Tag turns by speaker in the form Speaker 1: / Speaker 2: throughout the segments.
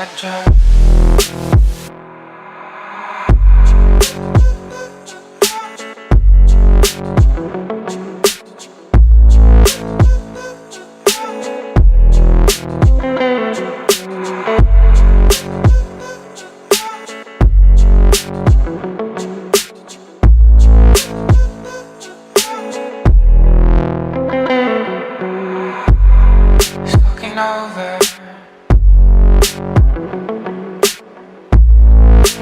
Speaker 1: I drive. Over.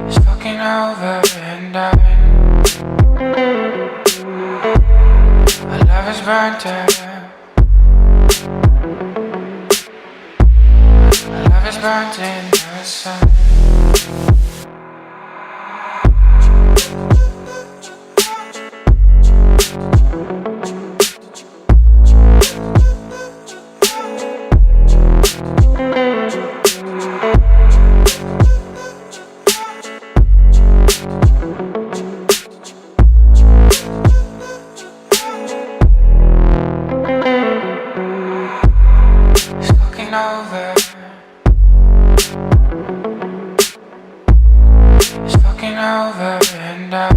Speaker 1: It's fucking over and my love is burnt out. My love is burnt in the sun. Over. It's fucking over and my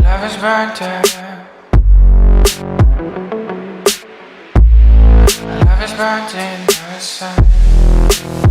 Speaker 1: love is burnt out. My love is burnt in the sun.